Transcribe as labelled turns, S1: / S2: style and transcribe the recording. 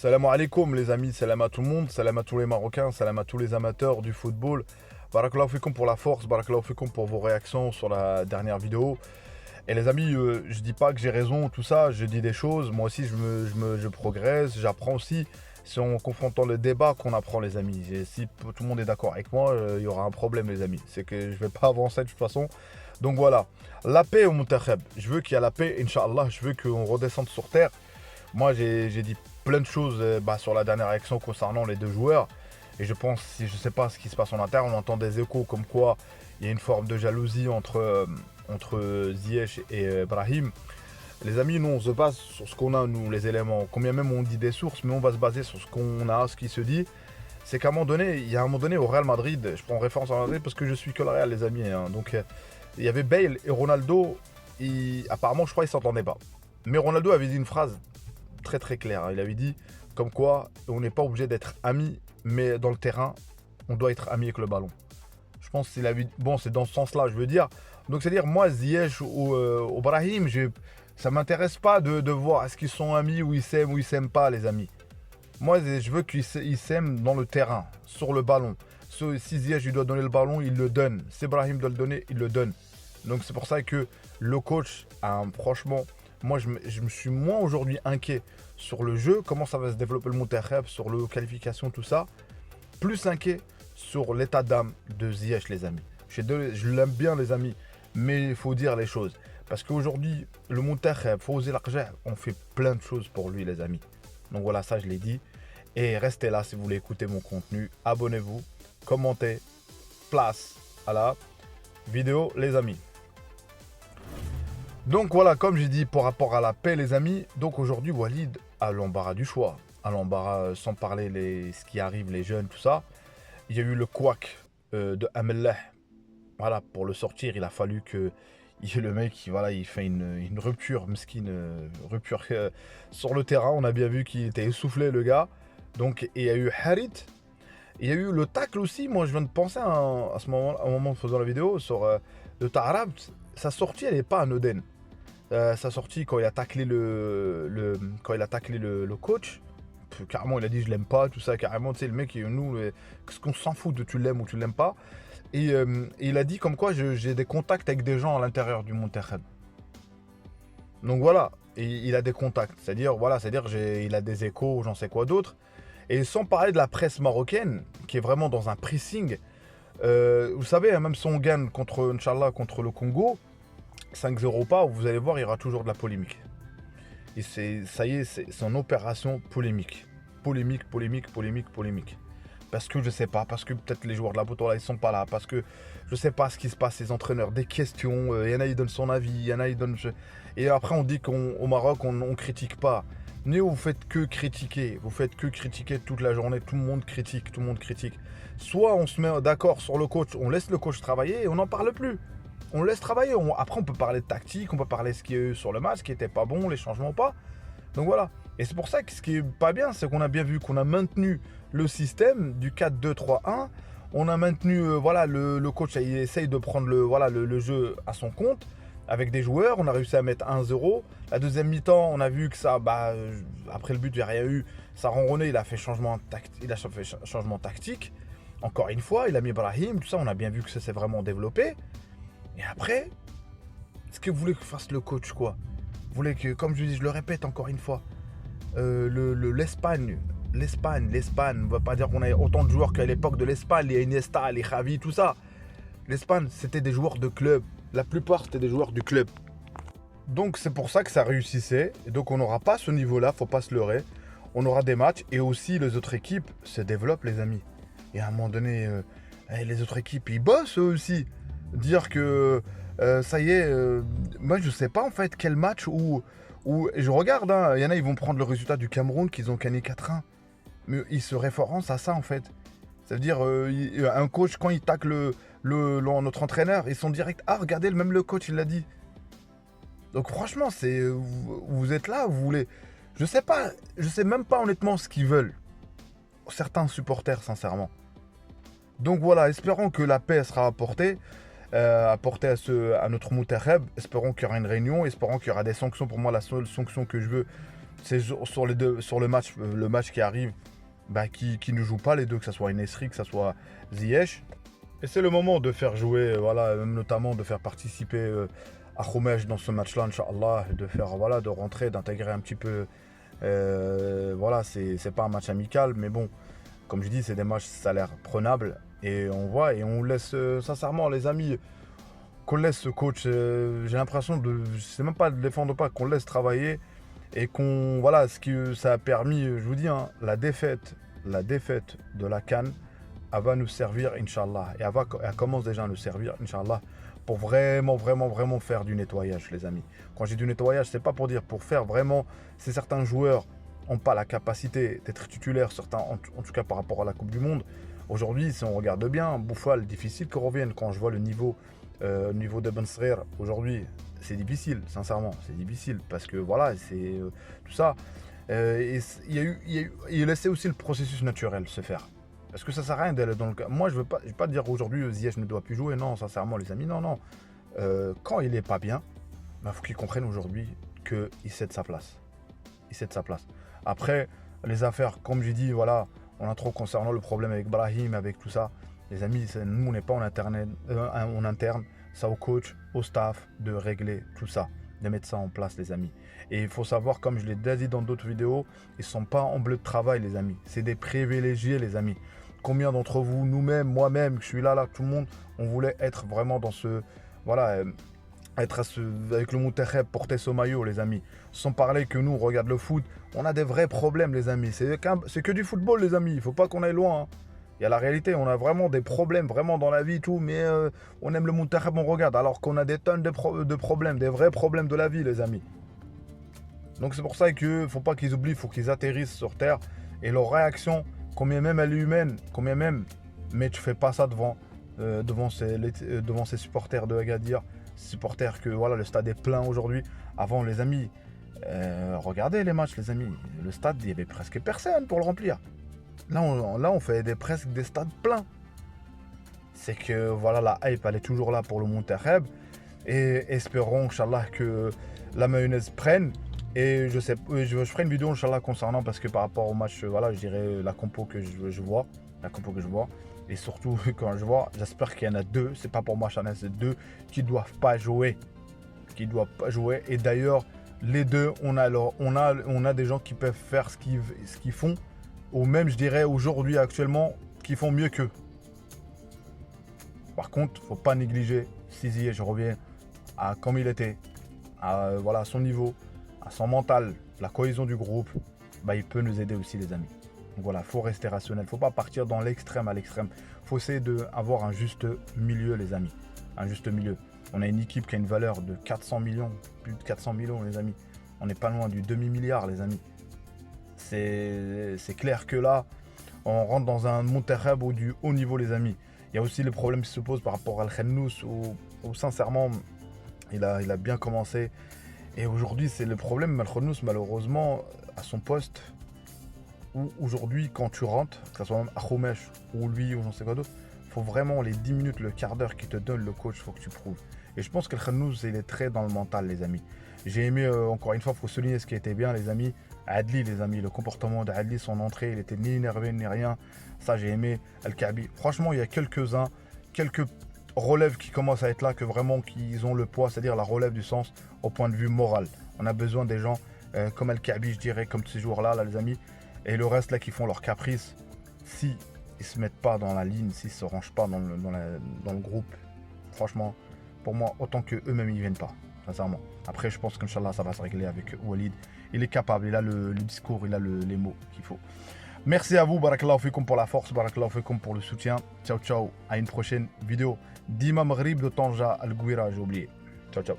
S1: Salam alaikum les amis, salam à tout le monde, salam à tous les Marocains, salam à tous les amateurs du football. Barakallahu fikoum pour la force, barakallahu fikoum pour vos réactions sur la dernière vidéo. Et les amis, je dis pas que j'ai raison, tout ça, je dis des choses, moi aussi je progresse, j'apprends aussi. C'est en confrontant le débat qu'on apprend les amis. Et si tout le monde est d'accord avec moi, il y aura un problème les amis. C'est que je vais pas avancer de toute façon. Donc voilà, la paix au Montakheb. Je veux qu'il y ait la paix, Inch'Allah, je veux qu'on redescende sur terre. Moi, j'ai dit plein de choses sur la dernière action concernant les deux joueurs. Et je pense, si je sais pas ce qui se passe en interne, on entend des échos comme quoi il y a une forme de jalousie entre Ziyech et Brahim. Les amis, nous, on se base sur ce qu'on a, nous, les éléments. Combien même on dit des sources, mais on va se baser sur ce qu'on a, ce qui se dit. C'est qu'à un moment donné, il y a un moment donné au Real Madrid, je prends référence au Real Madrid parce que je suis que le Real, les amis. Hein. Donc, il y avait Bale et Ronaldo. Apparemment, je crois qu'ils s'entendaient pas. Mais Ronaldo avait dit une phrase très très clair. Il avait dit comme quoi on n'est pas obligé d'être amis, mais dans le terrain, on doit être amis avec le ballon. Je pense qu'il avait bon, c'est dans ce sens-là, je veux dire. Donc c'est-à-dire moi, Ziyech ou Brahim, ça m'intéresse pas de voir est-ce qu'ils sont amis ou ils s'aiment pas, les amis. Moi, je veux qu'ils s'aiment dans le terrain, sur le ballon. Si Ziyech lui doit donner le ballon, il le donne. Si Brahim doit le donner, il le donne. Donc c'est pour ça que le coach, franchement, moi je me suis moins aujourd'hui inquiet sur le jeu, comment ça va se développer le Montakheb, sur le qualification, tout ça. Plus inquiet sur l'état d'âme de Ziyech, les amis. Je l'aime bien, les amis, mais il faut dire les choses. Parce qu'aujourd'hui, le Montakheb, Fawzi Lakjeh, on fait plein de choses pour lui, les amis. Donc voilà, ça je l'ai dit. Et restez là si vous voulez écouter mon contenu. Abonnez-vous, commentez, place à la vidéo, les amis. Donc voilà, comme j'ai dit, par rapport à la paix, les amis, donc aujourd'hui, Walid a l'embarras du choix. À l'embarras, sans parler ce qui arrive, les jeunes, tout ça. Il y a eu le couac de Amellah. Voilà, pour le sortir, il a fallu que le mec, voilà, il fait une rupture, mesquine, rupture sur le terrain. On a bien vu qu'il était essoufflé, le gars. Donc, il y a eu Harit. Il y a eu le tacle aussi. Moi, je viens de penser à ce moment, au moment de faisant la vidéo sur le Taarab. Sa sortie, elle n'est pas anodine. Sa sortie, quand il a taclé quand il a taclé le coach, carrément, il a dit je l'aime pas, tout ça, carrément, tu sais, le mec, nous, qu'est-ce qu'on s'en fout de tu l'aimes ou tu l'aimes pas. Et il a dit comme quoi j'ai des contacts avec des gens à l'intérieur du Montakheb. Donc voilà, et il a des contacts, c'est-à-dire, voilà, il a des échos, j'en sais quoi d'autre. Et sans parler de la presse marocaine, qui est vraiment dans un pressing, vous savez, même si on gagne Inch'Allah, contre le Congo, 5-0 pas, vous allez voir, il y aura toujours de la polémique. Et ça y est, c'est une opération polémique. Polémique. Parce que je sais pas, parce que peut-être les joueurs de la Botola ils sont pas là, parce que je sais pas ce qui se passe, les entraîneurs, des questions, il y en a ils donnent son avis, il y en a ils donnent... Et après on dit qu'au Maroc on critique pas. Mais vous faites que critiquer, toute la journée, tout le monde critique. Soit on se met d'accord sur le coach, on laisse le coach travailler et on n'en parle plus. On le laisse travailler, après on peut parler de tactique, on peut parler de ce qu'il y a eu sur le match, ce qui était pas bon, les changements pas. Donc voilà. Et c'est pour ça que ce qui est pas bien, c'est qu'on a bien vu qu'on a maintenu le système du 4-2-3-1. On a maintenu, voilà, le coach il essaye de prendre le jeu à son compte avec des joueurs. On a réussi à mettre 1-0. La deuxième mi-temps, on a vu que ça, après le but, il n'y a rien eu. Ça ronronnait, il a fait changement tactique. Encore une fois, il a mis Brahim, tout ça, on a bien vu que ça s'est vraiment développé. Et après, est-ce que vous voulez que fasse le coach quoi? Vous voulez que, comme je dis, je le répète encore une fois, l'Espagne, on va pas dire qu'on a autant de joueurs qu'à l'époque de l'Espagne, les Iniesta, les Xavi, tout ça. L'Espagne, c'était des joueurs de club. La plupart, c'était des joueurs du club. Donc c'est pour ça que ça réussissait. Et donc on n'aura pas ce niveau-là, faut pas se leurrer. On aura des matchs et aussi les autres équipes se développent, les amis. Et à un moment donné, les autres équipes, ils bossent eux aussi. Dire que ça y est, moi je sais pas en fait quel match où je regarde, hein, il y en a ils vont prendre le résultat du Cameroun qu'ils ont gagné 4-1. Mais ils se référencent à ça en fait. Ça veut dire un coach quand il tacle notre entraîneur, ils sont direct, ah regardez, même le coach il l'a dit. Donc franchement, vous êtes là, vous voulez, je sais même pas honnêtement ce qu'ils veulent. Certains supporters sincèrement. Donc voilà, espérons que la paix sera apportée. À notre Montakheb. Espérons qu'il y aura une réunion, espérons qu'il y aura des sanctions. Pour moi, la seule sanction que je veux, c'est sur le match qui arrive, bah, qui ne jouent pas les deux, que ce soit Nesri, que ce soit Ziyech. Et c'est le moment de faire jouer, voilà, notamment de faire participer à Khomesh dans ce match-là, Inch'Allah, de faire, voilà, de rentrer, d'intégrer un petit peu. Voilà, c'est pas un match amical, mais bon, comme je dis, c'est des matchs salaires prenables. Et on voit et on laisse, sincèrement, les amis, qu'on laisse ce coach, j'ai l'impression de, c'est même pas de défendre pas, qu'on laisse travailler et qu'on, voilà, ce que ça a permis, je vous dis, hein, la défaite de la CAN, elle va nous servir, Inch'Allah. Et elle commence déjà à nous servir, Inch'Allah, pour vraiment faire du nettoyage, les amis. Quand j'ai du nettoyage, c'est pas pour dire, pour faire vraiment, si certains joueurs n'ont pas la capacité d'être titulaires, certains, en tout cas par rapport à la Coupe du Monde. Aujourd'hui, si on regarde bien, Bouffal, difficile qu'on revienne. Quand je vois le niveau de Ben Srer, aujourd'hui, c'est difficile, sincèrement, c'est difficile. Parce que voilà, c'est tout ça. Il laissait aussi le processus naturel se faire. Parce que ça sert à rien d'aller dans le cas. Moi, je ne vais pas dire aujourd'hui Ziyech ne doit plus jouer. Non, sincèrement, les amis, non. Quand il n'est pas bien, il faut qu'il comprenne aujourd'hui qu'il cède sa place. Il cède sa place. Après, les affaires, comme j'ai dit, voilà, on a trop concernant le problème avec Brahim, avec tout ça. Les amis, nous, on n'est pas en interne. Ça au coach, au staff, de régler tout ça, de mettre ça en place, les amis. Et il faut savoir, comme je l'ai déjà dit dans d'autres vidéos, ils ne sont pas en bleu de travail, les amis. C'est des privilégiés, les amis. Combien d'entre vous, nous-mêmes, moi-même, je suis là, tout le monde, on voulait être vraiment dans ce... Voilà, être avec le Monterrey, porter ce maillot, les amis. Sans parler que nous, on regarde le foot, on a des vrais problèmes, les amis. C'est que du football, les amis. Il ne faut pas qu'on aille loin. Hein. Il y a la réalité, on a vraiment des problèmes, vraiment dans la vie, tout, mais on aime le Monterrey, on regarde, alors qu'on a des tonnes de problèmes, des vrais problèmes de la vie, les amis. Donc c'est pour ça qu'il ne faut pas qu'ils oublient, il faut qu'ils atterrissent sur Terre. Et leur réaction, combien même elle est humaine, combien même, mais tu fais pas ça devant ces supporters de Agadir, supporters que voilà, le stade est plein aujourd'hui. Avant, les amis, regardez les matchs, les amis, le stade, il y avait presque personne pour le remplir. Là, on fait presque des stades pleins. C'est que voilà, la hype, elle est toujours là pour le Monterrey. Et espérons, Inch'Allah, que la mayonnaise prenne. Et je ferai une vidéo, Inch'Allah, concernant, parce que par rapport au match, voilà, je dirais la compo que je vois. Et surtout, quand je vois, j'espère qu'il y en a deux. C'est pas pour moi, Chanel, c'est deux qui doivent pas jouer. Et d'ailleurs, les deux, on a des gens qui peuvent faire ce qu'ils font. Ou même, je dirais, aujourd'hui, actuellement, qui font mieux qu'eux. Par contre, faut pas négliger Sizi, je reviens à comme il était, à son niveau, à son mental, la cohésion du groupe, il peut nous aider aussi, les amis. Donc voilà, faut rester rationnel, faut pas partir dans l'extrême à l'extrême. Faut essayer d'avoir un juste milieu, les amis. Un juste milieu. On a une équipe qui a une valeur de 400 millions, plus de 400 millions, les amis. On n'est pas loin du demi-milliard, les amis. C'est clair que là, on rentre dans un Monterrey ou du haut niveau, les amis. Il y a aussi le problème qui se pose par rapport à Al-Khennous, où sincèrement, il a bien commencé. Et aujourd'hui, c'est le problème, Al-Khennous, malheureusement, à son poste, où aujourd'hui, quand tu rentres, que ce soit même à Khomesh ou lui, ou je ne sais quoi d'autre, il faut vraiment les 10 minutes, le quart d'heure qui te donne le coach, il faut que tu prouves. Et je pense qu'Al-Khennous, il est très dans le mental, les amis. J'ai aimé, encore une fois, il faut souligner ce qui était bien, les amis. Adli, les amis, le comportement d'Adli, son entrée, il était ni énervé ni rien. Ça, j'ai aimé. Al-Kaabi. Franchement, il y a quelques relèves qui commencent à être là, que vraiment, qu'ils ont le poids, c'est-à-dire la relève du sens au point de vue moral. On a besoin des gens comme Al-Kaabi, je dirais, comme ces joueurs-là, les amis. Et le reste, là, qui font leurs caprices, si ils se mettent pas dans la ligne, s'ils se rangent pas dans le groupe, franchement, pour moi, autant qu'eux-mêmes, ils viennent pas. Sincèrement. Après, je pense qu'Inch'Allah, ça va se régler avec Walid. Il est capable, il a le discours, il a les mots qu'il faut. Merci à vous, barakallahu fikoum pour la force, barakallahu fikoum pour le soutien. Ciao, ciao, à une prochaine vidéo. Dima Maghrib de Tanja Al-Gouira, j'ai oublié. Ciao, ciao.